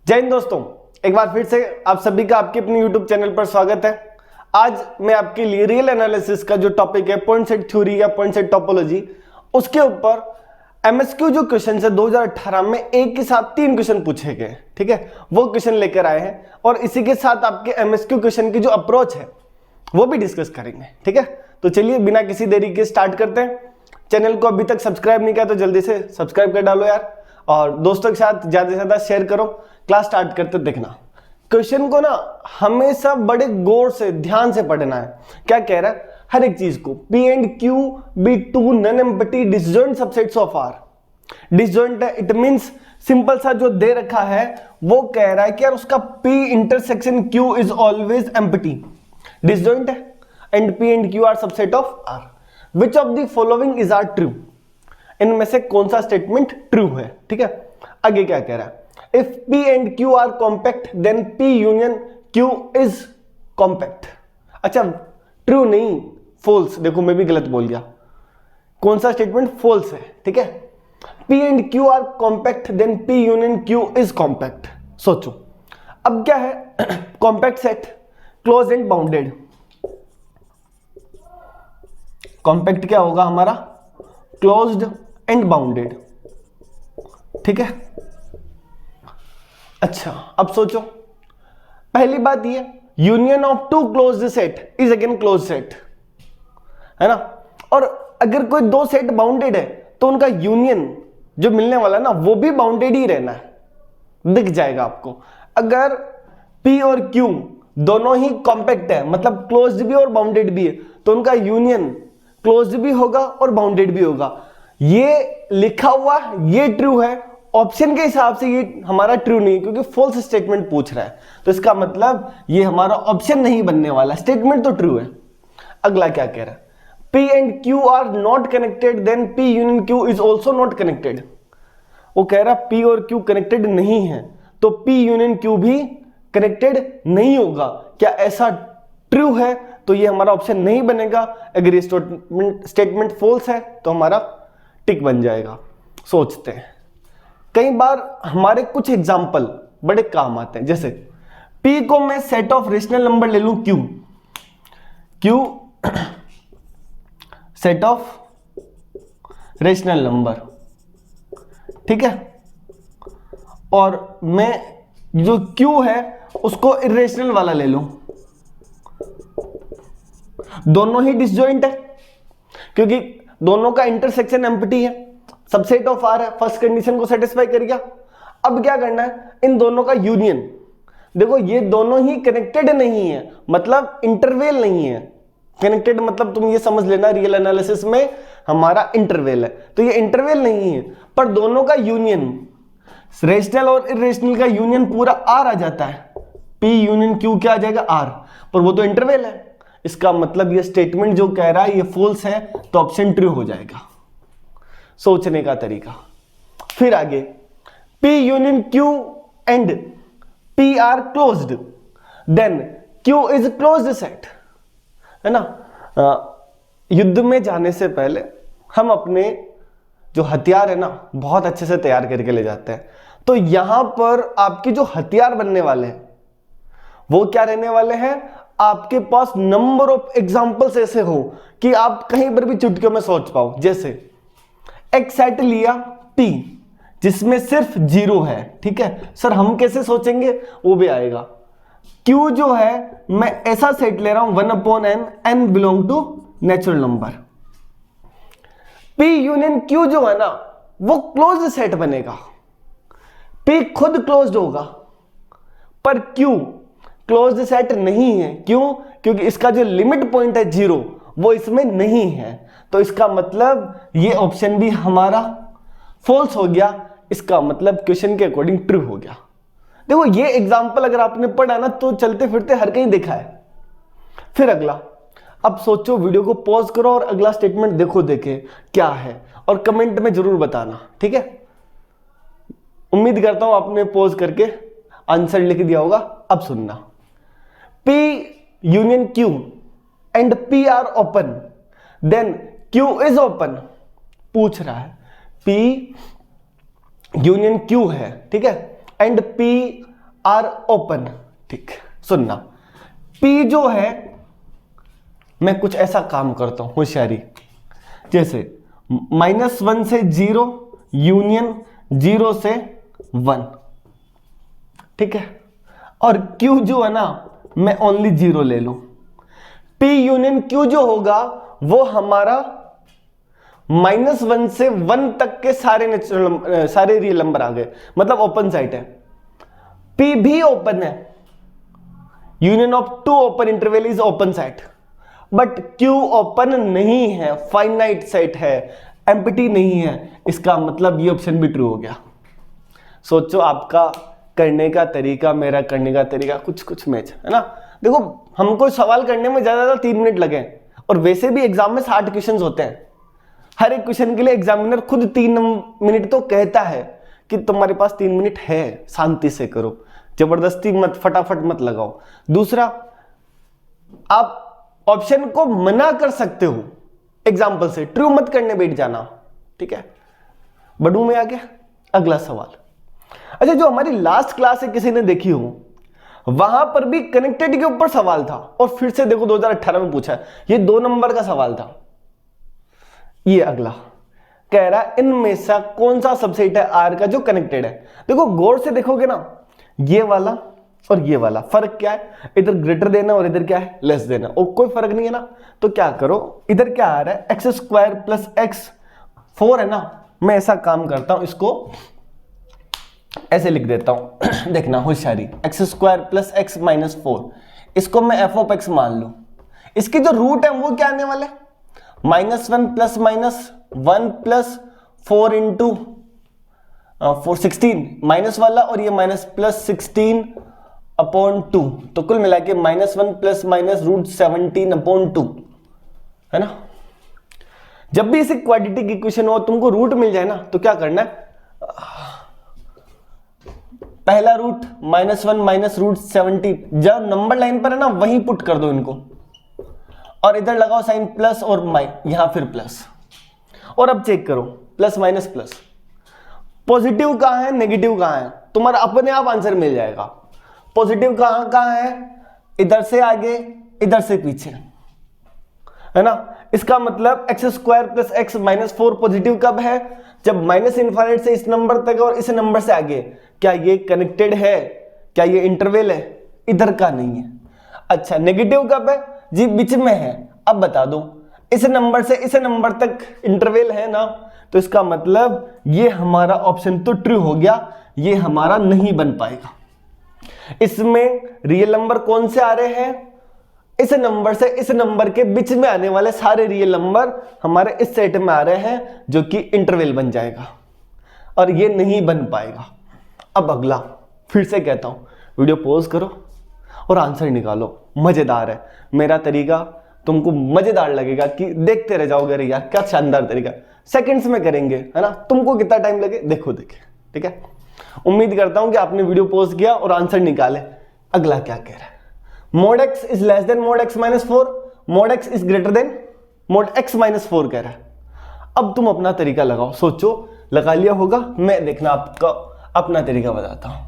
जय हिंद दोस्तों, एक बार फिर से आप सभी का आपके अपने YouTube चैनल पर स्वागत है। आज मैं आपके लिए रियल एनालिसिस का जो टॉपिक है पॉइंट सेट थ्योरी या पॉइंट सेट टोपोलॉजी, उसके ऊपर एमएसक्यू जो क्वेश्चन है 2018 में एक के साथ 3 क्वेश्चन पूछे गए, ठीक है, वो क्वेश्चन लेकर आए हैं और इसी के साथ आपके एमएसक्यू क्वेश्चन की जो अप्रोच है वो भी डिस्कस करेंगे, ठीक है। तो चलिए बिना किसी देरी के स्टार्ट करते हैं। चैनल को अभी तक सब्सक्राइब नहीं किया तो जल्दी से सब्सक्राइब कर डालो यार, और दोस्तों के साथ ज्यादा से ज्यादा शेयर करो। क्लास स्टार्ट करते देखना, क्वेश्चन को ना हमेशा बड़े गौर से ध्यान से पढ़ना है। क्या कह रहा है, हर एक चीज को P and Q be two non empty disjoint subsets of R। Disjoint है, इट मींस सिंपल सा जो दे रखा है वो कह रहा है कि यार उसका P intersection Q is always empty, disjoint है, and P and Q are subset of R। Which of the following is are true, इनमें से कौन सा स्टेटमेंट ट्रू है, ठीक है। आगे क्या कह रहा है, if P and Q are compact then P union Q is compact। अच्छा, ट्रू नहीं, फॉल्स। देखो मैं भी गलत बोल गया, कौन सा स्टेटमेंट फॉल्स है, ठीक है। P and Q are compact then P union Q is compact। सोचो अब क्या है, compact set, close and bounded. Compact क्या होगा हमारा, क्लोज्ड एंड बाउंडेड, ठीक है। अच्छा अब सोचो, पहली बात ये, union of two closed set is again close set, है ना। और अगर कोई दो सेट बाउंडेड है तो उनका यूनियन जो मिलने वाला है ना वो भी बाउंडेड ही रहना है, दिख जाएगा आपको। अगर P और Q दोनों ही कॉम्पैक्ट है, मतलब क्लोज्ड भी और बाउंडेड भी है, तो उनका यूनियन क्लोज्ड भी होगा और बाउंडेड भी होगा। ये लिखा हुआ ये ट्रू है, ऑप्शन के हिसाब से ये हमारा ट्रू नहीं, क्योंकि फॉल्स स्टेटमेंट पूछ रहा है, तो इसका मतलब ये हमारा ऑप्शन नहीं बनने वाला, स्टेटमेंट तो ट्रू है। अगला क्या कह रहा है, P and Q are not connected then P union Q is also not connected। वो कह रहा है P और Q कनेक्टेड नहीं है तो P union Q भी कनेक्टेड नहीं होगा। क्या ऐसा ट्रू है, तो ये हमारा ऑप्शन नहीं बनेगा। अगर ये स्टेटमेंट फॉल्स है तो हमारा टिक बन जाएगा। सोचते हैं, कई बार हमारे कुछ एग्जाम्पल बड़े काम आते हैं। जैसे P को मैं सेट ऑफ रेशनल नंबर ले लूं Q set of rational number, ठीक है, और मैं जो Q है उसको इरेशनल वाला ले लूं। दोनों ही डिसजॉइंट है क्योंकि दोनों का इंटरसेक्शन एम्प्टी है, सबसेट ऑफ R है, फर्स्ट कंडीशन को सेटिस्फाई कर गया। अब क्या करना है, इन दोनों का यूनियन। देखो ये दोनों ही कनेक्टेड नहीं है, मतलब इंटरवेल नहीं है। कनेक्टेड मतलब तुम ये समझ लेना, रियल एनालिसिस में हमारा इंटरवेल है, तो ये इंटरवेल नहीं है, पर दोनों का यूनियन, रेशनल और इरेशनल का यूनियन पूरा R आ जाता है। P यूनियन Q क्या आ जाएगा, R, पर वो तो इंटरवेल है। इसका मतलब ये स्टेटमेंट जो कह रहा है ये फॉल्स है, तो ऑप्शन ट्रू हो जाएगा। सोचने का तरीका। फिर आगे, P union Q and P are closed then Q is closed set, है ना। युद्ध में जाने से पहले हम अपने जो हथियार है ना बहुत अच्छे से तैयार करके ले जाते हैं। तो यहां पर आपके जो हथियार बनने वाले हैं वो क्या रहने वाले हैं, आपके पास नंबर ऑफ एग्जाम्पल्स ऐसे हो कि आप कहीं पर भी चुटकियों में सोच पाओ। जैसे एक सेट लिया P जिसमें सिर्फ 0 है, ठीक है। सर हम कैसे सोचेंगे, वो भी आएगा। Q जो है मैं ऐसा सेट ले रहा हूं 1/n, n belong to natural number. P union Q जो है ना वो क्लोज्ड सेट बनेगा। P खुद क्लोज्ड होगा पर Q क्लोज्ड सेट नहीं है। क्यों, क्योंकि इसका जो लिमिट पॉइंट है 0 वो इसमें नहीं है, तो इसका मतलब ये ऑप्शन भी हमारा फॉल्स हो गया। इसका मतलब क्वेश्चन के अकॉर्डिंग ट्रू हो गया। देखो ये एग्जांपल अगर आपने पढ़ा ना तो चलते फिरते हर कहीं देखा है। फिर अगला, अब सोचो, वीडियो को पॉज करो और अगला स्टेटमेंट देखो, देखे क्या है, और कमेंट में जरूर बताना, ठीक है। उम्मीद करता हूं आपने पॉज करके आंसर लिख दिया होगा। अब सुनना, P union Q and P are open then Q is open. पूछ रहा है P यूनियन Q है, ठीक है, एंड P आर ओपन। ठीक, सुनना, P जो है, मैं कुछ ऐसा काम करता हूं होशियारी, जैसे -1 से 0 यूनियन 0 से 1, ठीक है। और Q जो है ना, मैं ओनली 0 ले लूं। P यूनियन Q जो होगा वो हमारा -1 से 1 तक के सारे रियल नंबर आ गए, मतलब ओपन साइट है। P भी ओपन है, union of two open interval is open set, but Q open नहीं है, फाइनाइट सेट है, एम्प्टी नहीं है। इसका मतलब ये ऑप्शन भी ट्रू हो गया। सोचो, आपका करने का तरीका, मेरा करने का तरीका कुछ कुछ मैच है ना। देखो, हमको सवाल करने में ज्यादा 3 मिनट लगे, और वैसे भी एग्जाम में 60 क्वेश्चन होते हैं। हर एक क्वेश्चन के लिए एग्जामिनर खुद 3 मिनट तो कहता है कि तुम्हारे पास 3 मिनट है, शांति से करो, जबरदस्ती मत, फटाफट मत लगाओ। दूसरा, आप ऑप्शन को मना कर सकते हो एग्जाम्पल से, ट्रू मत करने बैठ जाना, ठीक है। बढ़ू में आ गया अगला सवाल। अच्छा, जो हमारी लास्ट क्लास है किसी ने देखी हो, वहां पर भी कनेक्टेड के ऊपर सवाल था, और फिर से देखो 2018 में पूछा है, ये 2 नंबर का सवाल था। ये अगला कह रहा है इनमें से कौन सा सबसेट है आर का जो कनेक्टेड है। देखो गौर से देखोगे ना, ये वाला और ये वाला, फर्क क्या है, इधर ग्रेटर देना और इधर क्या है, लेस देना, और कोई फर्क नहीं है ना। तो क्या करो, इधर क्या आ रहा है, x² + x4 है ना। मैं ऐसा काम करता हूं, इसको ऐसे लिख देता हूं देखना होशियारी, x² + x - 4, इसको मैं f(x) मान लूं। इसकी जो रूट है वो क्या आने वाले, -1 + -1 + 4 × 4 16 माइनस वाला, और ये -+16/2, तो कुल मिला के -1 ± √17/2 है ना। जब भी इसे क्वाड्रेटिक इक्वेशन हो, तुमको रूट मिल जाए ना, तो क्या करना है, पहला रूट -1 - √17, जब नंबर लाइन पर है ना वहीं पुट कर दो इनको, और इधर लगाओ साइन प्लस और यहां फिर प्लस, और अब चेक करो प्लस माइनस प्लस, पॉजिटिव कहां है नेगेटिव कहां है, तुम्हारा अपने आप आंसर मिल जाएगा। पॉजिटिव कहां है, इधर से आगे इधर से पीछे, है ना। इसका मतलब x² + x - 4 पॉजिटिव कब है, जब -∞ से इस नंबर तक और इस नंबर से आगे। क्या ये कनेक्टेड है, क्या ये इंटरवल है, इधर का नहीं है। अच्छा, नेगेटिव कब है जी, बीच में है। अब बता दो, इस नंबर से इस नंबर तक इंटरवल है ना, तो इसका मतलब ये हमारा ऑप्शन तो ट्रू हो गया, ये हमारा नहीं बन पाएगा। इसमें रियल नंबर कौन से आ रहे हैं, इस नंबर से इस नंबर के बीच में आने वाले सारे रियल नंबर हमारे इस सेट में आ रहे हैं, जो कि इंटरवल बन जाएगा, और ये नहीं बन पाएगा। अब अगला, फिर से कहता हूं, वीडियो पॉज करो और आंसर निकालो। मजेदार है मेरा तरीका, तुमको मजेदार लगेगा कि देखते रह जाओगे, अरे यार क्या शानदार तरीका, सेकंड्स में करेंगे, है ना। तुमको कितना टाइम लगे देखो, ठीक है। उम्मीद करता हूं कि आपने वीडियो पॉज किया और आंसर निकाले। अगला क्या कह रहा है, mod x is less than mod x - 4, mod x is greater than mod x - 4 कह रहा है। अब तुम अपना तरीका लगाओ, सोचो, लगा लिया होगा, मैं देखना आपका अपना तरीका बताता हूं।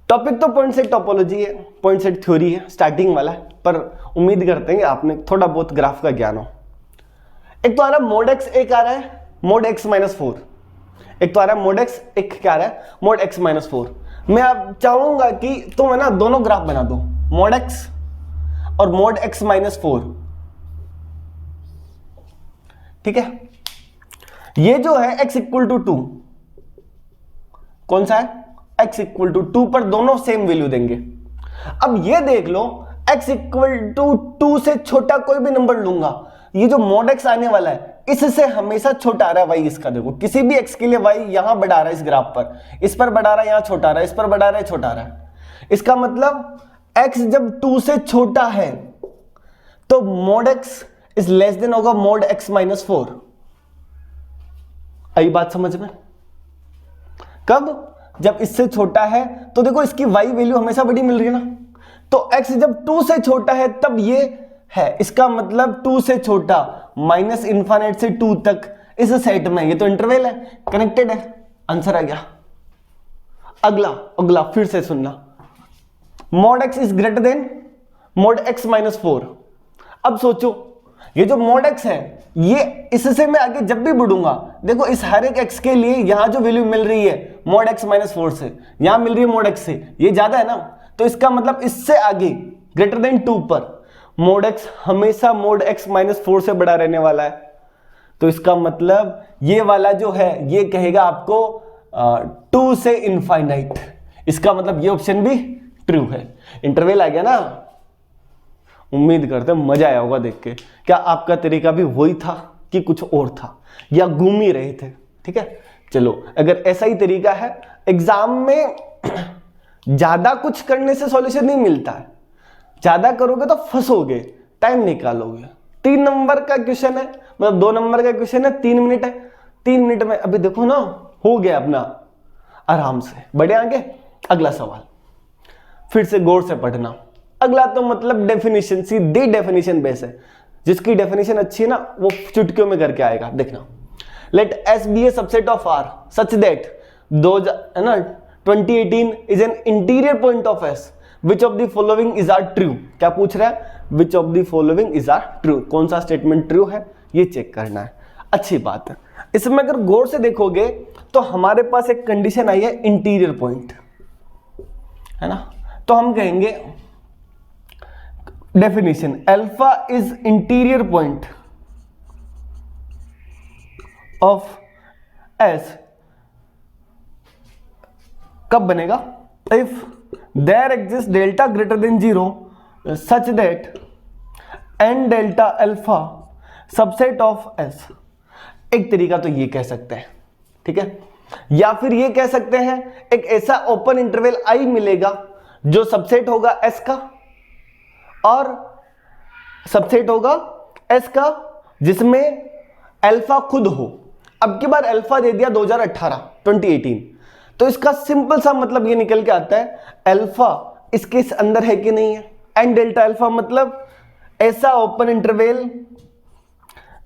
टॉपिक तो पॉइंट सेट टोपोलॉजी है, पॉइंट सेट थ्योरी है, स्टार्टिंग वाला है, पर उम्मीद करते हैं कि आपने थोड़ा बहुत ग्राफ का ज्ञान हो। एक तो आ रहा है mod x, एक आ रहा है mod x - 4, एक तो आ रहा है mod x, एक क्या आ रहा है mod x - 4। मैं आप चाहूंगा कि तुम है ना दोनों ग्राफ बना दो, mod x और mod x - 4, ठीक है। ये जो है x = 2, कौन सा है, x = 2 पर दोनों सेम वैल्यू देंगे। अब ये देख लो, x = 2 से छोटा कोई भी नंबर लूंगा, ये जो mod x आने वाला है इससे हमेशा छोटा आ रहा है y। इसका देखो, किसी भी x के लिए y यहां बढ़ा रहा है, इस ग्राफ पर, इस पर बढ़ा रहा है, यहां छोटा आ रहा है, इस पर बढ़ा रहा है, छोटा आ रहा है। इसका मतलब x जब 2 से छोटा है तो mod x is less than होगा mod x - 4। आई बात समझ में, कब, जब इससे छोटा है तो देखो इसकी y वैल्यू हमेशा बड़ी मिल रही है ना, तो x जब 2 से छोटा है तब ये है, इसका मतलब 2 से छोटा -∞ से 2 तक इस सेट में, ये तो इंटरवल है, कनेक्टेड है, आंसर आ गया। अगला अगला फिर से सुनना, mod x is greater than mod x minus 4। अब सोचो ये जो मॉड x है, ये इससे मैं आगे जब भी बढ़ूंगा, देखो इस हर एक x के लिए यहां जो वैल्यू मिल रही है मॉड x माइनस 4 से, यहां मिल रही है मॉड x से, ये ज्यादा है ना, तो इसका मतलब इससे आगे ग्रेटर देन 2 पर मॉड x हमेशा मॉड x माइनस 4 से बड़ा रहने वाला है। तो इसका मतलब ये वाला जो है ये कहेगा आपको 2 से इनफाइनाइट। इसका मतलब ये ऑप्शन भी ट्रू है। इंटरवल आ गया ना, उम्मीद करते हैं मजा आया होगा देख के। क्या आपका तरीका भी वही था कि कुछ और था, या घूम ही रहे थे? ठीक है, चलो अगर ऐसा ही तरीका है, एग्जाम में ज्यादा कुछ करने से सॉल्यूशन नहीं मिलता है, ज्यादा करोगे तो फंसोगे, टाइम निकालोगे। 3 नंबर का क्वेश्चन है, मतलब 2 नंबर का क्वेश्चन है, 3 मिनट है, 3 मिनट में अभी देखो ना हो गया अपना आराम से। बढ़े आगे, अगला सवाल फिर से गौर से पढ़ना। अगला तो मतलब डेफिनेशन, सीधी डेफिनेशन बेस है, जिसकी डेफिनेशन अच्छी है ना वो चुटकियों में करके आएगा। देखना, let S be a subset of R such that 2018 is an interior point of S, which of the following is are true. क्या पूछ रहा है? Which of the following is are true, कौन सा स्टेटमेंट ट्रू है ये check करना है। अच्छी बात है। इसमें अगर गौर से देखोगे तो हमारे पास एक कंडीशन आई है इंटीरियर पॉइंट, है ना, तो हम कहेंगे definition alpha is interior point of S कब बनेगा? If there exist delta greater than 0 such that N delta alpha subset of S. एक तरीका तो ये कह सकते हैं, ठीक है, या फिर ये कह सकते हैं एक ऐसा ओपन इंटरवल आई मिलेगा जो सबसेट होगा एस का, और सबसेट होगा एस का जिसमें अल्फा खुद हो। अब की बार अल्फा दे दिया 2018, तो इसका सिंपल सा मतलब ये निकल के आता है अल्फा इसके अंदर है कि नहीं है। एंड डेल्टा अल्फा मतलब ऐसा ओपन इंटरवल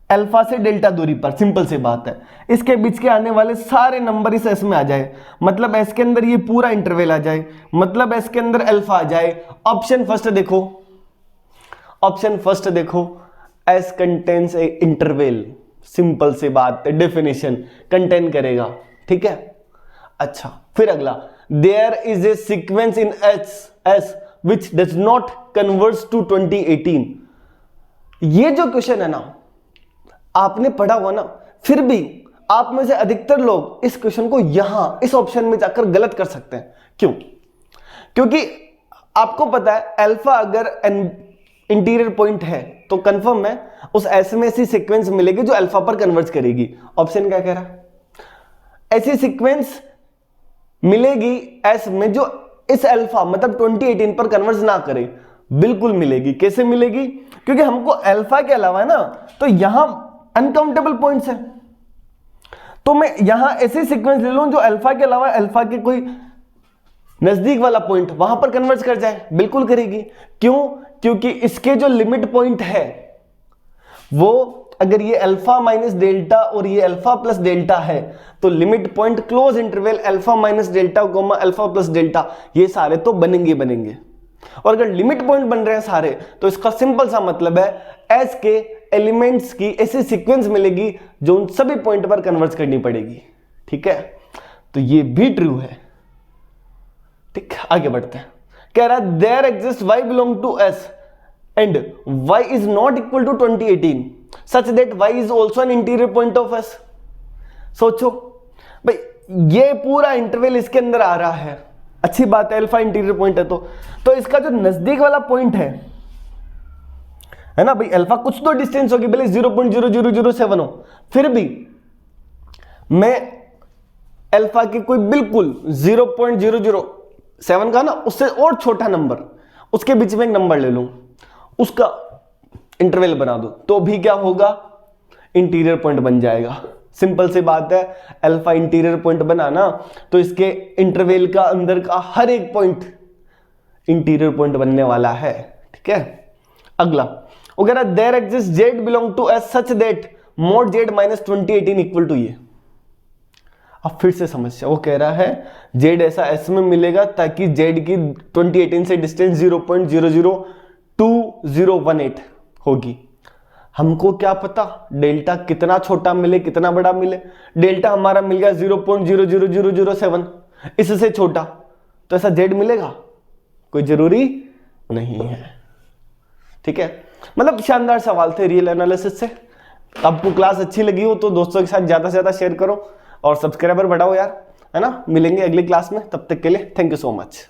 अल्फा से डेल्टा दूरी पर, सिंपल सी बात है, इसके बीच के आने वाले सारे नंबर इस एस में आ जाए, मतलब एस के अंदर ये पूरा इंटरवल आ जाए, मतलब एस के अंदर अल्फा आ जाए। ऑप्शन फर्स्ट देखो, ऑप्शन फर्स्ट देखो, एस कंटेन्स ए इंटरवल, सिंपल सी बात है, डेफिनेशन कंटेन करेगा, ठीक है। अच्छा, फिर अगला, there is a sequence in S which does not converge to 2018। ये जो क्वेश्चन है ना आपने पढ़ा हुआ ना, फिर भी आप में से अधिकतर लोग इस क्वेश्चन को यहां इस ऑप्शन में जाकर गलत कर सकते हैं। क्यों? क्योंकि आपको पता है अल्फा अगर इंटीरियर पॉइंट है तो कंफर्म है उस एस में ऐसी सीक्वेंस मिलेगी जो अल्फा पर कन्वर्ज करेगी। ऑप्शन क्या कह रहा है? ऐसी सीक्वेंस मिलेगी एस में जो इस अल्फा मतलब 2018 पर कन्वर्ज ना करे। बिल्कुल मिलेगी। कैसे मिलेगी? क्योंकि हमको अल्फा के अलावा है ना, तो यहां अनकाउंटेबल पॉइंट्स हैं, तो मैं यहां ऐसी सीक्वेंस ले लूं जो अल्फा के अलावा अल्फा के कोई नजदीक वाला पॉइंट वहां पर कन्वर्ज कर जाए। बिल्कुल करेगी। क्यों? क्योंकि इसके जो लिमिट पॉइंट है वो अगर ये अल्फा माइनस डेल्टा और ये अल्फा प्लस डेल्टा है तो limit point close interval alpha minus delta comma alpha plus delta, ये सारे तो बनेंगे। और अगर लिमिट पॉइंट बन रहे हैं सारे तो इसका सिंपल सा मतलब है एस के एलिमेंट्स की ऐसी सीक्वेंस मिलेगी जो उन सभी पॉइंट पर कन्वर्ज करनी पड़ेगी। ठीक है, तो ये भी ट्रू है। ठीक, आगे बढ़ते हैं। कह रहा है there exist y belong to s and y is not equal to 2018 such that y is also an interior point of s। सोचो भाई, ये पूरा इंटरवल इसके अंदर आ रहा है, अच्छी बात है, अल्फा इंटीरियर पॉइंट है तो इसका जो नजदीक वाला पॉइंट है ना भाई, अल्फा कुछ तो डिस्टेंस होगी, भले 0.0007 हो, फिर भी मैं अल्फा की कोई बिल्कुल 0.007 का ना उससे और छोटा नंबर उसके बीच में एक नंबर ले लूं, उसका इंटरवल बना दो, तो भी क्या होगा? इंटीरियर पॉइंट बन जाएगा। सिंपल सी बात है, अल्फा इंटीरियर पॉइंट बनाना तो इसके इंटरवल का अंदर का हर एक पॉइंट इंटीरियर पॉइंट बनने वाला है। ठीक है, अगला वगैरह there exist Z belong to S such that mod Z minus 2018 equal to ये। अब फिर से समस्या, वो कह रहा है जेड ऐसा एस में मिलेगा ताकि जेड की 2018 से डिस्टेंस 0.002018 होगी। हमको क्या पता डेल्टा कितना छोटा मिले कितना बड़ा मिले। डेल्टा हमारा मिल गया 0.00007, इससे छोटा, तो ऐसा जेड मिलेगा? कोई जरूरी नहीं है। ठीक है, मतलब शानदार सवाल थे रियल एनालिसिस से। आपको क्लास अच्छी लगी हो तो दोस्तों के साथ ज्यादा से ज्यादा शेयर करो और सब्सक्राइबर बढ़ाओ यार, है ना। मिलेंगे अगली क्लास में, तब तक के लिए थैंक यू सो मच।